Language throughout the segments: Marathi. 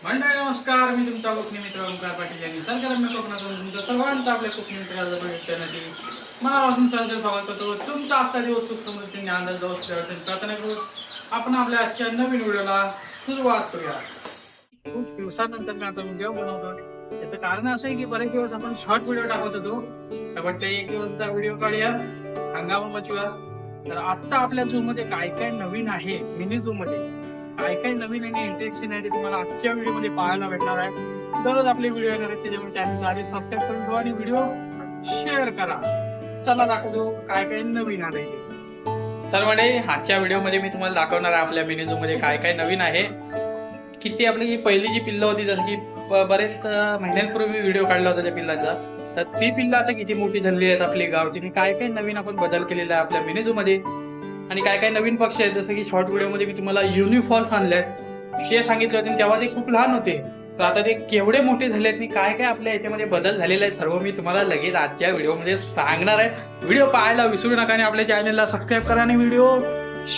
मंडळी नमस्कार, मी तुमचा कोकणी मित्र ओंकार पाटील यांनी सरकारने कोकणातून तुमच्या सर्वांचं आपल्या कोकणी मित्राचं भेटण्यासाठी मनापासून सहर्ष स्वागत करतो. तुमचा आजचा दिवस सुख समृद्धीने आनंद असल्यावर प्रार्थना करू. आपण आपल्या आजच्या नवीन व्हिडिओला सुरुवात करूया. खूप दिवसानंतर मी आता व्हिडिओ बनवतो. त्याचं कारण असं आहे की बरेच दिवस आपण शॉर्ट व्हिडिओ टाकत होतो. तर म्हटलं एक दिवसचा व्हिडिओ काढूया, हंगामा बचूया. तर आत्ता आपल्या झूम मध्ये काय काय नवीन आहे, मिनी झूम मध्ये काय काय नवीन आणि इंटरेस्टिंग आहे ते तुम्हाला आजच्या व्हिडिओ मध्ये पाहायला भेटणार आहे. दररोज आपले व्हिडिओ येणार आहेत, त्याच्यामुळे चॅनल आधी सबस्क्राईब करून ठेवा आणि व्हिडिओ शेअर करा. चला दाखवतो काय काय नवीन आहे ते. तर म्हणजे आजच्या व्हिडिओ मध्ये मी तुम्हाला दाखवणार आहे आपल्या मिनी झूम मध्ये काय काय नवीन आहे. किती आपली जी पहिली जी पिल्लं होती, जसं की बरेच महिन्यांपूर्वी व्हिडिओ काढला होता त्या पिल्लांचा, तर ती पिल्लं आता किती मोठी झालेली आहेत आपली गावठी. काय काय नवीन आपण बदल केलेला आहे आपल्या मिनी झूम मध्ये आणि काय काय नवीन पक्षी आहेत. जसं की शॉर्ट व्हिडिओमध्ये मी तुम्हाला युनिफॉर्म्स आणले आहेत ते सांगितले होते, तेव्हा ते खूप लहान होते, तर आता ते केवढे मोठे झाले आहेत आणि काय काय आपल्या याच्यामध्ये बदल झालेला आहे सर्व मी तुम्हाला लगेच आजच्या व्हिडिओमध्ये सांगणार आहे. व्हिडिओ पाहायला विसरू नका आणि आपल्या चॅनलला सबस्क्राईब करा आणि व्हिडिओ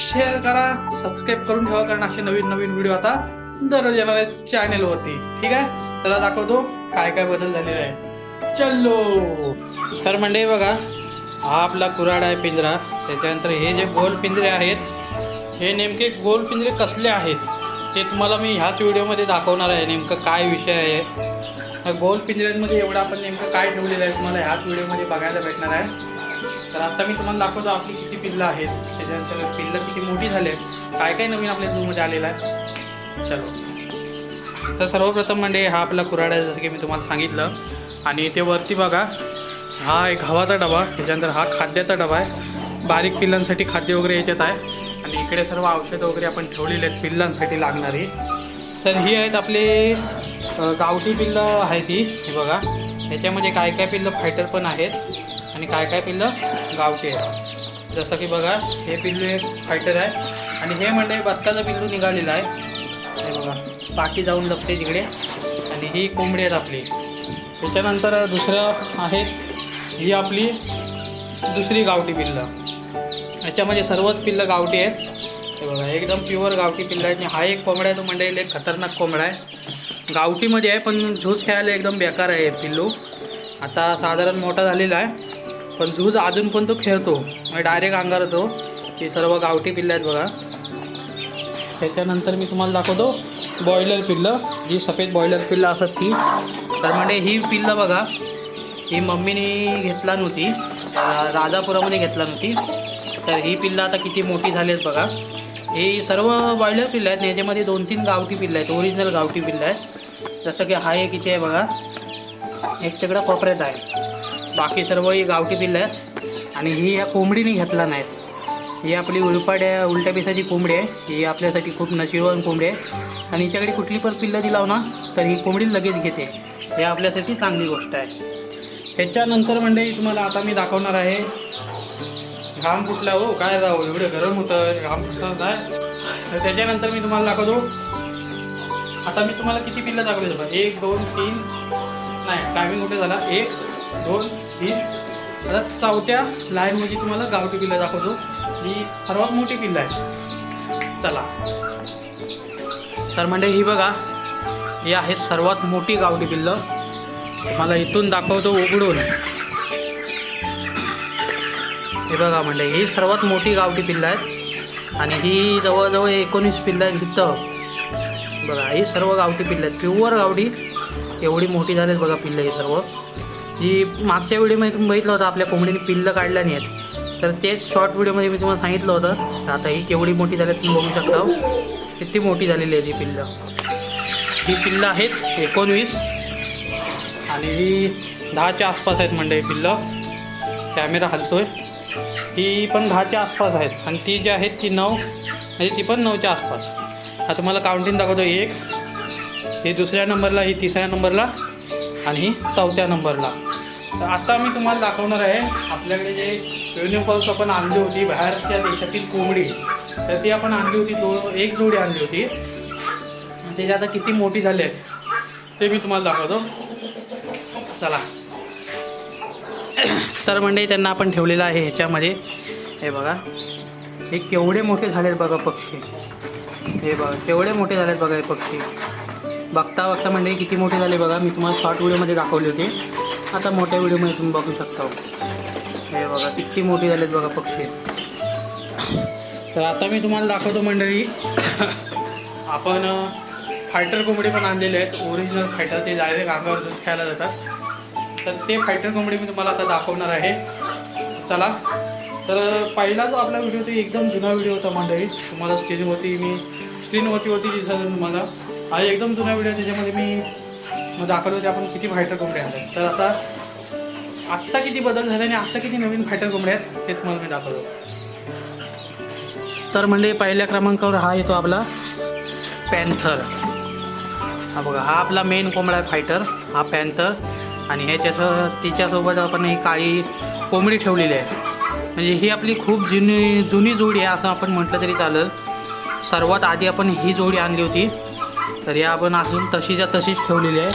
शेअर करा. सबस्क्राईब करून ठेवा, कारण असे नवीन नवीन व्हिडिओ आता दररोज येणार आहेत चॅनलवरती. ठीक आहे, तर दाखवतो काय काय बदल झालेला आहे. चलो. तर म्हणजे बघा, हा आपला कुऱ्हाड आहे पिंजरा. त्याच्यानंतर हे जे गोल पिंजरे आहेत, हे नेमके गोल पिंजरे कसले आहेत ते तुम्हाला मी ह्याच व्हिडिओमध्ये दाखवणार आहे. नेमकं काय विषय आहे गोल पिंजऱ्यांमध्ये, एवढं आपण नेमकं काय ठेवलेलं आहे तुम्हाला ह्याच व्हिडिओमध्ये बघायला भेटणार आहे. तर आता मी तुम्हाला दाखवतो आपली किती पिल्लं आहेत, त्याच्यानंतर पिल्लं किती मोठी झाले, काय काय नवीन आपल्या झूमध्ये आलेलं आहे. चलो. तर सर्वप्रथम म्हणजे हा आपला कुऱ्हाड आहे, जसं की मी तुम्हाला सांगितलं. आणि ते वरती बघा, हा एक गव्हाचा डबा, त्याच्यानंतर हा खाद्याचा डबा आहे, बारीक पिल्लांसाठी खाद्य वगैरे याच्यात आहे. आणि इकडे सर्व औषधं वगैरे आपण ठेवलेली आहेत पिल्लांसाठी लागणारी. तर ही आहेत आपले गावठी पिल्लं आहेत ही. हे बघा, ह्याच्यामध्ये काय काय पिल्लं फायटर पण आहेत आणि काय काय पिल्लं गावठी आहेत. जसं की बघा, हे पिल्लू एक फायटर आहे आणि हे म्हणजे बत्ताचं पिल्लू निघालेलं आहे. हे बघा, बाकी जाऊन लपते तिकडे. आणि ही कोंबडी आहेत आपली. त्याच्यानंतर दुसरं आहेत, ही आपली दुसरी गावठी पिल्लं. याच्यामध्ये सर्वच पिल्लं गावठी आहेत. हे बघा, एकदम प्युअर गावठी पिल्लं आहेत. हा एक कोंबडा आहे, तो म्हणजे एक खतरनाक कोंबडा आहे, गावठीमध्ये आहे, पण झूज खेळायला एकदम बेकार आहे पिल्लू. आता साधारण मोठा झालेला आहे, पण झूज अजून पण तो खेळतो, म्हणजे डायरेक्ट अंगार होतो. ही सर्व गावठी पिल्लं आहेत बघा. त्याच्यानंतर मी तुम्हाला दाखवतो बॉयलर पिल्लं, जी सफेद बॉयलर पिल्लं असतात ती. तर म्हणजे ही पिल्लं बघा, ही मम्मीने घेतला नव्हती, राजापुरामध्ये घेतला नव्हती. तर ही पिल्लं आता किती मोठी झाली आहेत बघा. ही सर्व बॉयलर पिल्लं आहेत, याच्यामध्ये 2-3 गावठी पिल्लं आहेत, ओरिजिनल गावठी पिल्लं आहेत. जसं की हा एक इथे आहे बघा, एक तिकडं कोपऱ्यात आहे, बाकी सर्व ही गावठी पिल्लं आहेत. आणि ही या कोंबडीने घेतला नाहीत. ही आपली उलट्या पिसाची कोंबडी आहे. ही आपल्यासाठी खूप नशिबवान कोंबडी आहे आणि हिच्याकडे कुठली पण पिल्लं दिलाव ना तर ही कोंबडी लगेच घेते. हे आपल्यासाठी चांगली गोष्ट आहे. ह्याच्यानंतर म्हणजे तुम्हाला आता मी दाखवणार आहे, घाम फुटला हो काय राहू, एवढं गरम होतं, घाम फुटत आहे. तर त्याच्यानंतर मी तुम्हाला दाखवतो. आता मी तुम्हाला किती पिल्लं दाखवले बघा, 1 2 3, नाही टायमिंग कुठे झाला, 1 2 3. आता चौथ्या लाईनमध्ये तुम्हाला गावठी पिल्लं दाखवतो, ही सर्वात मोठी पिल्लं आहे. चला. तर म्हणजे ही बघा, ही आहे सर्वात मोठी गावठी पिल्लं. मला इथून दाखवतो उघडून. हे बघा, म्हणजे ही सर्वात मोठी गावठी पिल्लं आहेत आणि ही जवळजवळ 19 पिल्लं आहेत इथं बघा. ही सर्व गावठी पिल्लं आहेत, प्युअर गावठी. एवढी मोठी झाली आहेत बघा पिल्लं ही सर्व. ही मागच्या व्हिडिओमध्ये तुम्ही बघितलं होतं आपल्या कोंबडीने पिल्लं काढल्या नाही आहेत, तर तेच शॉर्ट व्हिडिओमध्ये मी तुम्हाला सांगितलं होतं. तर आता ही केवढी मोठी झाली आहेत तुम्ही बघू शकता, किती मोठी झालेली आहे ही पिल्लं. ही पिल्लं आहेत 19 आणि ही 10च्या आसपास आहेत म्हणजे पिल्लं. कॅमेरा हलतोय. ही पण 10च्या आसपास आहेत आणि ती जी आहेत ती 9, म्हणजे ती पण 9च्या आसपास. हा तुम्हाला काउंटिंग दाखवतो, 1 ही दुसऱ्या नंबरला, ही तिसऱ्या नंबरला आणि ही चौथ्या नंबरला. तर आता मी तुम्हाला दाखवणार आहे आपल्याकडे जे युनिफॉर्म्स आपण आणली होती बाहेरच्या देशातील कोंबडी, तर ती आपण आणली होती, एक जोडी आणली होती. त्याची आता किती मोठी झाली आहेत ते मी तुम्हाला दाखवतो. चला. तर म्हणजे त्यांना आपण ठेवलेलं आहे ह्याच्यामध्ये. हे बघा, हे केवढे मोठे झालेत बघा पक्षी. हे बघा केवढे मोठे झालेत बघा हे पक्षी. बघता बघता म्हणजे किती मोठे झाले बघा. मी तुम्हाला शॉर्ट व्हिडिओमध्ये दाखवले होते, आता मोठ्या व्हिडिओमध्ये तुम्ही बघू शकता. हे बघा किती मोठे झालेत बघा पक्षी. तर आता मी तुम्हाला दाखवतो मंडळी. आपण फायटर कोंबडी पण आणलेले आहेत, ओरिजिनल फायटर, ते डायरेक्ट अंगावर दूध खायला जातात. तर ते फायटर कोंबडी मी तुम्हाला आता दाखवणार आहे. चला. तर पहिला जो आपला व्हिडिओ तो एकदम जुना व्हिडिओ होता मंडळी. तुम्हाला स्क्रीनवरती दिसत तुम्हाला. हा एकदम जुना व्हिडिओ, त्याच्यामध्ये मी दाखवलं होते आपण किती फायटर कोंबड्या आहेत. तर आत्ता किती बदल झाले आणि आत्ता किती नवीन फायटर कोंबड्या आहेत ते तुम्हाला मी दाखवतो. तर म्हणजे पहिल्या क्रमांकावर हा येतो आपला पॅन्थर. हा बघा, हा आपला मेन कोंबडा आहे फायटर, हा पॅन्थर. आणि तिच्यासोबत आपण ही काळी कोंबडी ठेवलेली आहे. म्हणजे ही आपली खूप जुनी जोडी आहे असं आपण म्हटलं तरी चालेल. सर्वात आधी आपण ही जोडी आणली होती, तर या आपण अजून तशीच ठेवलेली आहे.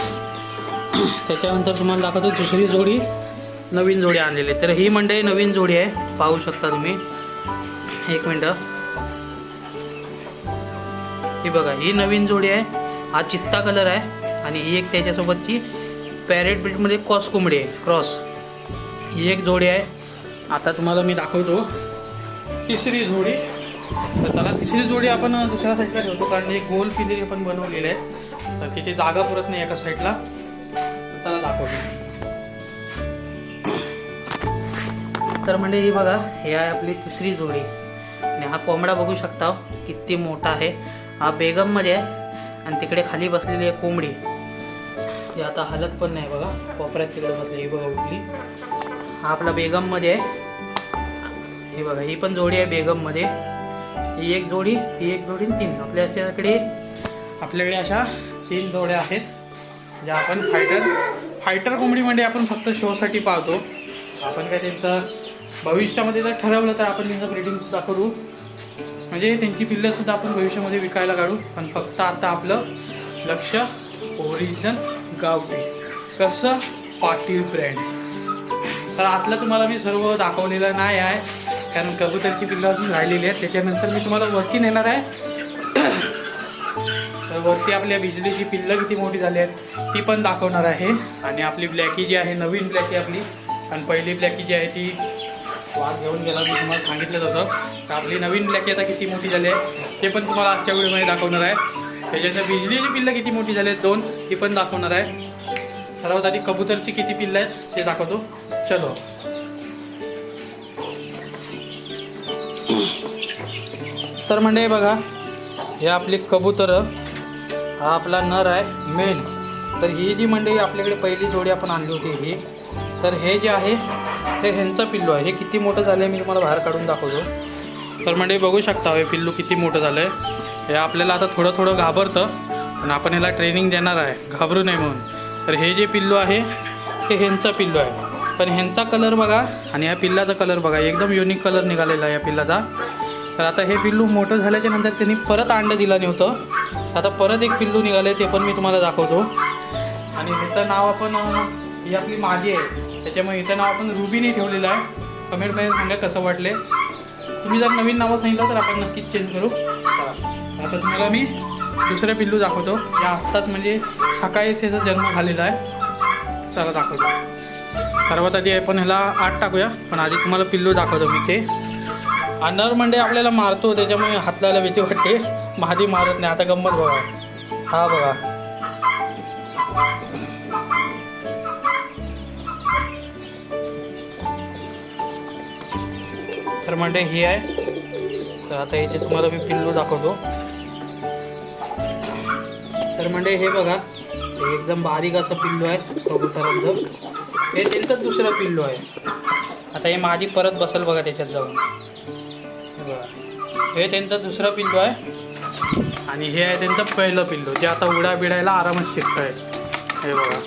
त्याच्यानंतर तुम्हाला दाखवतो दुसरी जोडी, नवीन जोडी आणलेली आहे. तर ही मंडळी नवीन जोडी आहे, पाहू शकता तुम्ही. एक मिनटं. ही बघा, ही नवीन जोडी आहे. हा चित्ता कलर आहे आणि ही एक त्याच्यासोबतची पॅरेट ब्रीडमध्ये क्रॉस कोंबडी आहे, क्रॉस. ही एक जोडी आहे. आता तुम्हाला मी दाखवतो तिसरी जोडी. तर चला, तिसरी जोडी आपण दुसऱ्या साईडला ठेवतो, कारण एक गोल पिल्ली आपण बनवलेली आहे, तर तिची जागा पुरत नाही एका साईडला. चला दाखवतो. तर म्हणजे ही बघा, ही आहे आपली तिसरी जोडी. आणि हा कोंबडा बघू शकता किती मोठा आहे. हा बेगममध्ये आहे आणि तिकडे खाली बसलेली आहे कोंबडी, जी आता हलत पण नाही बघा, कोपऱ्यात तिकडे बसली बघा उठली. हा आपला बेगममध्ये आहे. हे बघा, ही पण जोडी आहे बेगममध्ये. ही एक जोडी, ती एक जोडी, 3. आपल्याकडे अशा 3 जोड्या आहेत, ज्या आपण फायटर कोंबडीमध्ये आपण फक्त शोसाठी पाहतो. आपण काय त्यांचं भविष्यामध्ये जर ठरवलं तर आपण त्यांचं ब्रीडिंगसुद्धा करू, म्हणजे त्यांची पिल्लंसुद्धा आपण भविष्यामध्ये विकायला काढू. पण फक्त आता आपलं लक्ष ओरिजिनल गावठी, कसं पाटील ब्रँड. तर आतलं तुम्हाला मी सर्व दाखवलेलं नाही आहे, कारण कबूतरची पिल्लं अजून राहिलेली आहेत. त्याच्यानंतर मी तुम्हाला वरती नेणार आहे. तर वरती आपल्या बिजलीची पिल्लं किती मोठी झाली आहेत ती पण दाखवणार आहे. आणि आपली ब्लॅकी जी आहे, नवीन ब्लॅकी आपली, आणि पहिली ब्लॅकी जी आहे ती वाघ घेऊन गेला, मी तुम्हाला सांगितलं होतं. तर आपली नवीन ब्लॅकी आता किती मोठी झाली आहे ते पण तुम्हाला आजच्या व्हिडिओमध्ये दाखवणार आहे. त्याच्यानंतर बिजलीची पिल्लं किती मोठी झाली आहेत 2, ती पण दाखवणार आहे. सर्वात आधी कबूतरची किती पिल्लं आहेत ते दाखवतो. चलो. तर म्हणजे बघा, हे आपले कबूतर, हा आपला नर आहे मेन. तर ही जी मंडळी आपल्याकडे पहिली जोडी आपण आणली होती ही, तर हे जे आहे हे ह्यांचं पिल्लू आहे. हे किती मोठं झालं आहे मी तुम्हाला बाहेर काढून दाखवतो. तर मंडळी बघू शकता, हे पिल्लू किती मोठं झालं आहे. हे आपल्याला आता थोडं घाबरतं, पण आपण ह्याला ट्रेनिंग देणार आहे, घाबरू नये म्हणून. तर हे जे पिल्लू आहे हे ह्यांचं पिल्लू आहे. पण ह्यांचा कलर बघा आणि या पिल्लाचा कलर बघा, एकदम युनिक कलर निघालेला आहे या पिल्लाचा. तर आता हे पिल्लू मोठं झाल्याच्या नंतर त्यांनी परत अंडं दिलं नव्हतं, आता परत एक पिल्लू निघाले, ते पण मी तुम्हाला दाखवतो. आणि ह्याचं नाव आपण, ही आपली मादी आहे, त्याच्यामुळे हिचं नाव आपण रुबीने ठेवलेलं आहे. कमेंटमध्ये सांगा कसं वाटले. तुम्ही जर नवीन नावं सांगितलं तर आपण नक्कीच चेंज करू. आता तुम्हाला मी दुसरं पिल्लू दाखवतो, या आत्ताच म्हणजे सकाळीच त्याचा जन्म झालेला आहे. चला दाखवतो. सर्वात आधी आपण ह्याला आत टाकूया, पण आधी तुम्हाला पिल्लू दाखवतो मी. ते नर म्हणजे आपल्याला मारतो, त्याच्यामुळे हात लावायला भीती वाटते, मादी मारत नाही. आता गंमत बघा, हा बघा, तर म्हणजे ही आहे. तर आता याचे तुम्हाला मी पिल्लू दाखवतो. तर म्हणजे हे बघा, हे एकदम बारीक असं पिल्लू आहे कबुतरांचं. हे त्यांचं दुसरं पिल्लू आहे. आता हे मादी परत बसेल बघा त्याच्यात जाऊन. हे त्यांचं दुसरं पिल्लू आहे आणि हे आहे त्यांचं पहिलं पिल्लू, जे आता उड्या बिडायला आरामात शिकत आहे. हे बघा.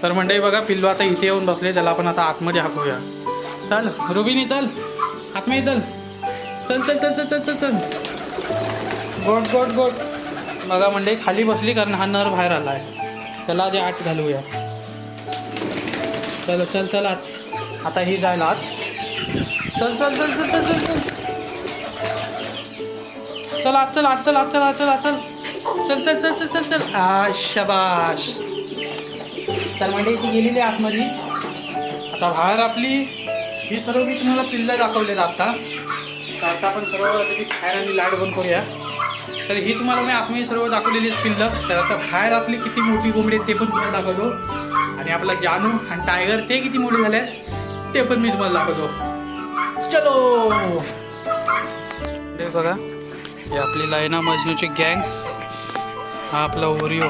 तर मंडळी बघा, पिल्लू आता इथे येऊन बसले, त्याला आपण आता आतमध्ये हाकूया. चल रुबिनी, चल आतमध्ये, चल चल चल चल चल चल चल. गोट गोट गोट. बघा मंडळी खाली बसली, कारण हा नर बाहेर आला आहे. त्याला आधी आत घालूया. चल चल चल आत. आता ही जायला आत. चल चल चल चल चल चल चल. चल आत, चल आत, चल आत, चल आत, चल आत, चल. चल चल चल चल चल चल शाबाश. तर म्हणजे ती गेलेली आतमध्ये. आता बाहेर आपली ही सर्व मी तुम्हाला पिल्लं दाखवलेत आता. तर आता आपण सर्व त्याची खायला आणि लाड बंद करूया. तर ही तुम्हाला मी आतमध्ये सर्व दाखवलेलीच पिल्लं. तर आता बाहेर आपली किती मोठी कोंबडी आहेत ते पण तुम्हाला दाखवतो. आणि आपला जानू आणि टायगर ते किती मोठे झाले ते पण मी तुम्हाला दाखवतो. चलो ते बघा, ही आपली लायना मजनूची गँग. हा आपला ओरिओ.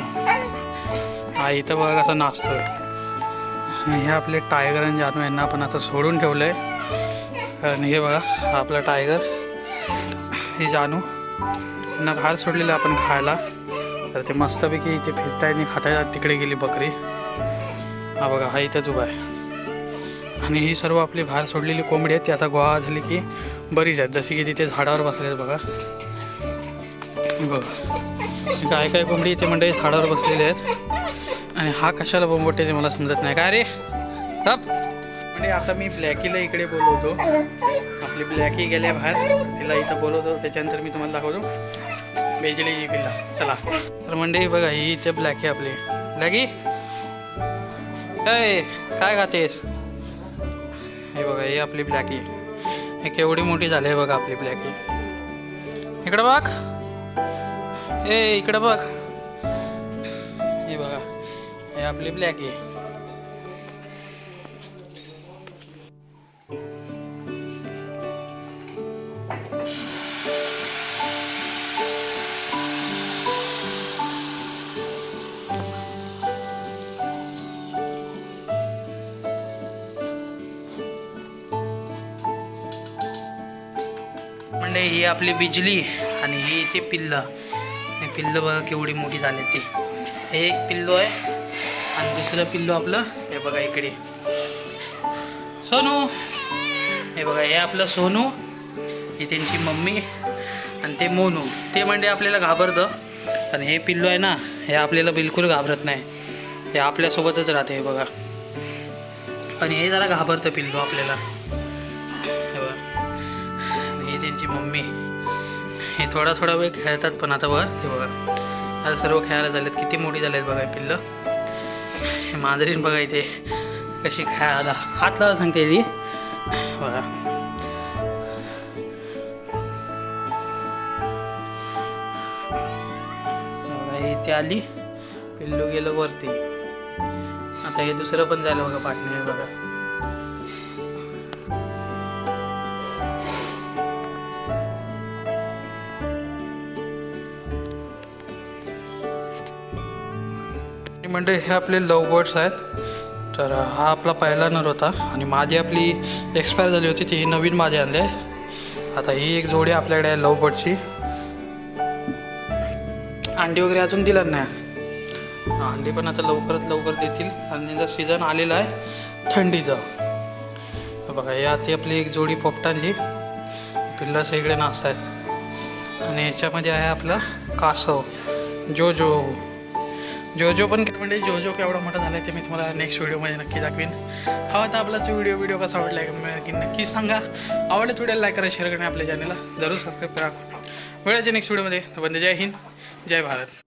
हा इथं बघा कसा नाचतोय. आणि हे आपले टायगर आणि जानू यांना आपण आता सोडून ठेवलं आहे. कारण हे बघा, हा आपला टायगर, हे जानू यांना बाहेर सोडलेलं आपण खायला. तर ते मस्तपैकी इथे फिरतायत आणि खातायत. तिकडे गेली बकरी. हा बघा, हा इथंच उभा आहे. आणि ही सर्व आपली बाहेर सोडलेली कोंबडी आहेत. ती आता गोळा झाली की बरीच आहेत. जशी की तिथे झाडावर बसले आहेत बघा. बघा काय काय कोंबडी इथे मंडळी झाडावर बसलेले आहेत. आणि हा कशाला बोंबवट्याचे मला समजत नाही. काय रे तप. म्हणजे आता मी ब्लॅकीला इकडे बोलवतो. आपली ब्लॅकी गेल्या बाहेर, तिला इथं बोलवतो. त्याच्यानंतर मी तुम्हाला दाखवतो बेजलीची पिल्ला. चला. तर मंडळी बघा, ही इथे ब्लॅकी आपली. ब्लॅकी काय खातेस? हे बघा, ही आपली ब्लॅकी. हे केवढी मोठी झाली आहे बघा आपली ब्लॅकी. इकडं बघ. इकडं बघ. हे बघा, हे आपली ब्लॅकी. म्हणजे ही आपली बिजली आणि ही इथे पिल्लं. हे पिल्लं बघा केवढी मोठी झाली ती. हे एक पिल्लू आहे आणि दुसरं पिल्लू आपलं हे बघा इकडे सोनू. हे बघा, हे आपलं सोनू, ही त्यांची मम्मी आणि ते मोनू. ते म्हणजे आपल्याला घाबरतं. आणि हे पिल्लू आहे ना, हे आपल्याला बिलकुल घाबरत नाही. हे आपल्यासोबतच राहते. हे बघा. आणि हे जरा घाबरतं पिल्लू आपल्याला. ही त्यांची मम्मी. हे थोडा थोडा वेळ खेळतात पण आता बघा. हे बघा, आता सर्व खेळायला झालेत. किती मोठी झालेत बघा पिल्लं. हे मांजरीन बघा इथे कशी खेळायला हात लावा सांगते ती बघा. इथे आली, पिल्लू गेलं वरती. आता हे दुसरं पण झालं बघा पाठणे बघा. म्हणजे हे आपले लव बर्ड्स आहेत. तर हा आपला पहिला नर होता आणि माझी आपली एक्सपायर झाली होती, ती नवीन माझी आणली. आता ही एक जोडी आपल्याकडे आहे लव बर्डची. अंडी वगैरे अजून दिलं नाही. अंडी पण आता लवकरात लवकर देतील. आणि त्यांचा सीझन आलेला आहे थंडीचा. बघा, ही आता आपली एक जोडी पोपटांची पिल्ला सगळे नाचत आहेत. आणि याच्यामध्ये आहे आपला कासव जोजो. जोजो पण म्हणजे जोजो केवढा मोठा झाला आहे ते मी तुम्हाला नेक्स्ट व्हिडिओमध्ये नक्की दाखवीन. हवा तर आपलाच व्हिडिओ कसा आवडला की नक्की सांगा. आवडलं व्हिडिओला लाईक करा, शेअर करा. आपल्या चॅनलला जरूर सबस्क्राईब करा. वेळाच्या नेक्स्ट व्हिडिओमध्ये. बंद. जय हिंद, जय भारत.